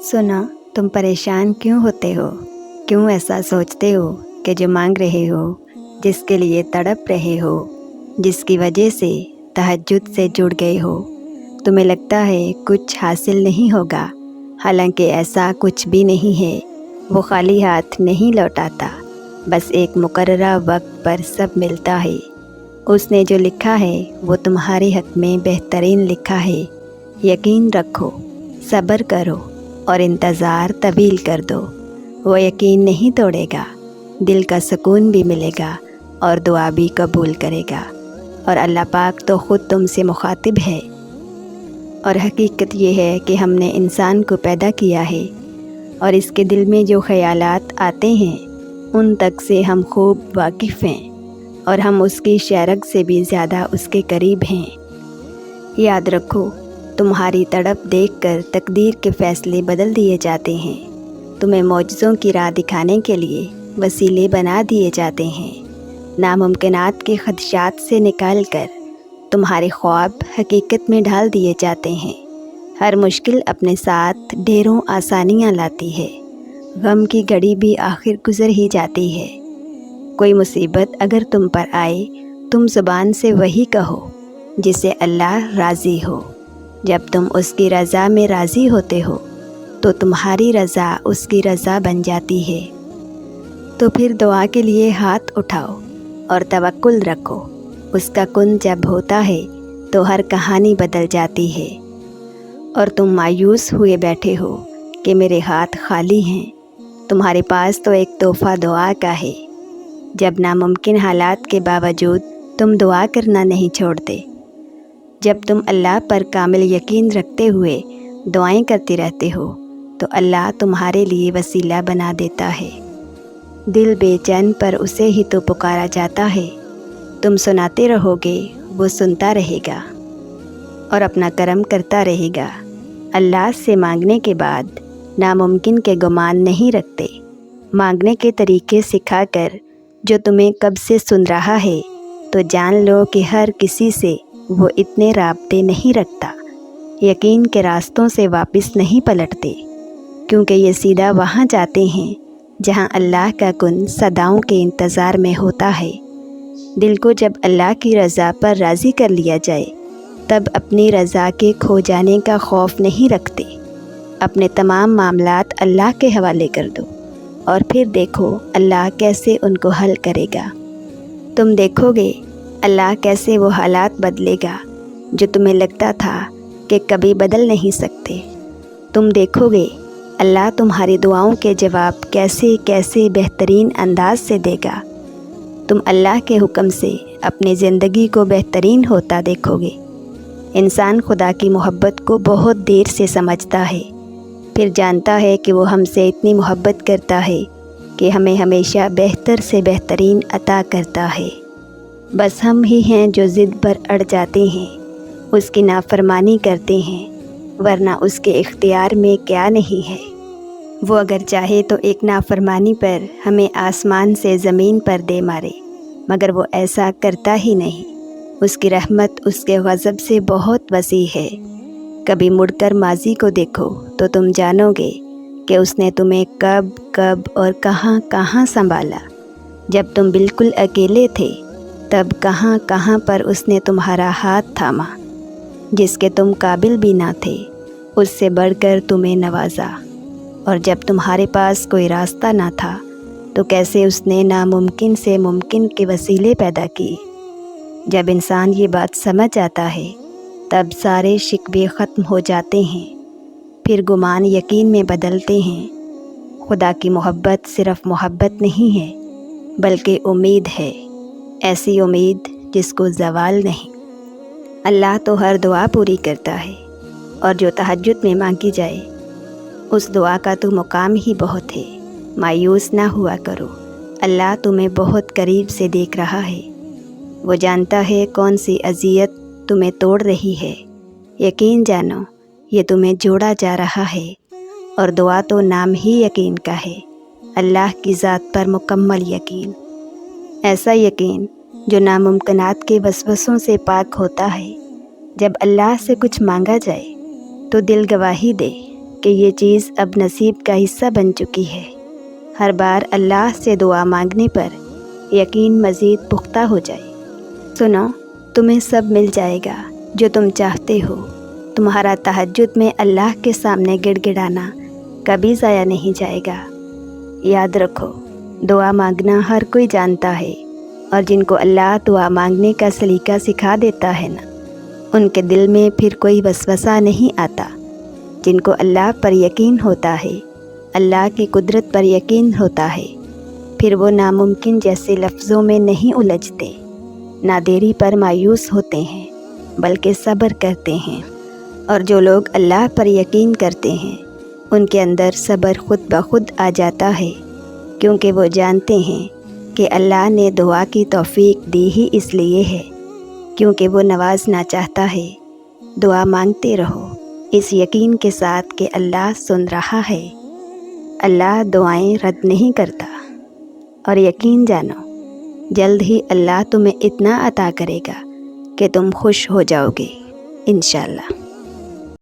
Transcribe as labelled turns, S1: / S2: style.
S1: सुना, तुम परेशान क्यों होते हो? क्यों ऐसा सोचते हो कि जो मांग रहे हो, जिसके लिए तड़प रहे हो, जिसकी वजह से तहज्जुद से जुड़ गए हो, तुम्हें लगता है कुछ हासिल नहीं होगा। हालांकि ऐसा कुछ भी नहीं है। वो खाली हाथ नहीं लौटाता, बस एक मुकर्ररा वक्त पर सब मिलता है। उसने जो लिखा है वो तुम्हारे हक़ में बेहतरीन लिखा है। यकीन रखो, सब्र करो और इंतज़ार तवील कर दो। वो यकीन नहीं तोड़ेगा, दिल का सुकून भी मिलेगा और दुआ भी कबूल करेगा। और अल्लाह पाक तो ख़ुद तुमसे मुखातिब है। और हकीकत ये है कि हमने इंसान को पैदा किया है और इसके दिल में जो ख़यालात आते हैं उन तक से हम खूब वाकिफ़ हैं और हम उसकी शरक से भी ज़्यादा उसके करीब हैं। याद रखो, तुम्हारी तड़प देखकर तकदीर के फ़ैसले बदल दिए जाते हैं। तुम्हें मौजज़ों की राह दिखाने के लिए वसीले बना दिए जाते हैं। नामुमकिनात के खदशात से निकाल कर तुम्हारे ख्वाब हकीकत में ढाल दिए जाते हैं। हर मुश्किल अपने साथ ढेरों आसानियाँ लाती है। गम की घड़ी भी आखिर गुज़र ही जाती है। कोई मुसीबत अगर तुम पर आए, तुम ज़ुबान से वही कहो जिससे अल्लाह राज़ी हो। जब तुम उसकी रज़ा में राज़ी होते हो तो तुम्हारी रज़ा उसकी रज़ा बन जाती है। तो फिर दुआ के लिए हाथ उठाओ और तवक्कुल रखो। उसका कुन जब होता है तो हर कहानी बदल जाती है। और तुम मायूस हुए बैठे हो कि मेरे हाथ खाली हैं। तुम्हारे पास तो एक तोहफ़ा दुआ का है। जब नामुमकिन हालात के बावजूद तुम दुआ करना नहीं छोड़ते, जब तुम अल्लाह पर कामिल यकीन रखते हुए दुआएं करते रहते हो, तो अल्लाह तुम्हारे लिए वसीला बना देता है। दिल बेचैन पर उसे ही तो पुकारा जाता है। तुम सुनाते रहोगे, वो सुनता रहेगा और अपना करम करता रहेगा। अल्लाह से मांगने के बाद नामुमकिन के गुमान नहीं रखते। मांगने के तरीके सिखाकर जो तुम्हें कब से सुन रहा है, तो जान लो कि हर किसी से वो इतने राब्ते नहीं रखता। यकीन के रास्तों से वापस नहीं पलटते, क्योंकि ये सीधा वहाँ जाते हैं जहाँ अल्लाह का कुन सदाओं के इंतज़ार में होता है। दिल को जब अल्लाह की रज़ा पर राज़ी कर लिया जाए, तब अपनी रज़ा के खो जाने का खौफ नहीं रखते। अपने तमाम मामलात अल्लाह के हवाले कर दो और फिर देखो अल्लाह कैसे उनको हल करेगा। तुम देखोगे अल्लाह कैसे वो हालात बदलेगा जो तुम्हें लगता था कि कभी बदल नहीं सकते। तुम देखोगे अल्लाह तुम्हारी दुआओं के जवाब कैसे कैसे बेहतरीन अंदाज से देगा। तुम अल्लाह के हुक्म से अपनी ज़िंदगी को बेहतरीन होता देखोगे। इंसान खुदा की मोहब्बत को बहुत देर से समझता है, फिर जानता है कि वो हमसे इतनी मोहब्बत करता है कि हमें हमेशा बेहतर से बेहतरीन अता करता है। बस हम ही हैं जो ज़िद पर अड़ जाते हैं, उसकी नाफरमानी करते हैं, वरना उसके इख्तियार में क्या नहीं है। वो अगर चाहे तो एक नाफरमानी पर हमें आसमान से ज़मीन पर दे मारे, मगर वो ऐसा करता ही नहीं। उसकी रहमत उसके गज़ब से बहुत वसी है। कभी मुड़कर माजी को देखो तो तुम जानोगे कि उसने तुम्हें कब कब और कहाँ कहाँ संभाला। जब तुम बिल्कुल अकेले थे, तब कहाँ कहाँ पर उसने तुम्हारा हाथ थामा। जिसके तुम काबिल भी ना थे, उससे बढ़कर तुम्हें नवाजा। और जब तुम्हारे पास कोई रास्ता ना था, तो कैसे उसने नामुमकिन से मुमकिन के वसीले पैदा किए। जब इंसान ये बात समझ आता है, तब सारे शिकवे ख़त्म हो जाते हैं। फिर गुमान यकीन में बदलते हैं। खुदा की मोहब्बत सिर्फ़ मोहब्बत नहीं है, बल्कि उम्मीद है। ऐसी उम्मीद जिसको ज़वाल नहीं। अल्लाह तो हर दुआ पूरी करता है, और जो तहज्जुद में मांगी जाए, उस दुआ का तो मुकाम ही बहुत है। मायूस ना हुआ करो, अल्लाह तुम्हें बहुत करीब से देख रहा है। वो जानता है कौन सी अज़ियत तुम्हें तोड़ रही है। यकीन जानो, ये तुम्हें जोड़ा जा रहा है। और दुआ तो नाम ही यकीन का है, अल्लाह की ज़ात पर मुकम्मल यकीन। ऐसा यकीन जो नामुमकिनात के वसवसों से पाक होता है। जब अल्लाह से कुछ मांगा जाए तो दिल गवाही दे, کہ یہ چیز اب نصیب کا حصہ بن چکی ہے۔ ہر بار اللہ سے دعا مانگنے پر یقین مزید پختہ ہو جائے۔ سنو، تمہیں سب مل جائے گا جو تم چاہتے ہو۔ تمہارا تہجد میں اللہ کے سامنے گڑ گڑانا کبھی ضائع نہیں جائے گا۔ یاد رکھو، دعا مانگنا ہر کوئی جانتا ہے، اور جن کو اللہ دعا مانگنے کا سلیقہ سکھا دیتا ہے نا، ان کے دل میں پھر کوئی وسوسہ نہیں آتا۔ جن کو اللہ پر یقین ہوتا ہے، اللہ کی قدرت پر یقین ہوتا ہے، پھر وہ ناممکن جیسے لفظوں میں نہیں الجھتے، نہ دیری پر مایوس ہوتے ہیں بلکہ صبر کرتے ہیں۔ اور جو لوگ اللہ پر یقین کرتے ہیں ان کے اندر صبر خود بخود آ جاتا ہے، کیونکہ وہ جانتے ہیں کہ اللہ نے دعا کی توفیق دی ہی اس لیے ہے کیونکہ وہ نوازنا چاہتا ہے۔ دعا مانگتے رہو اس یقین کے ساتھ کہ اللہ سن رہا ہے۔ اللہ دعائیں رد نہیں کرتا، اور یقین جانو جلد ہی اللہ تمہیں اتنا عطا کرے گا کہ تم خوش ہو جاؤ گے انشاءاللہ۔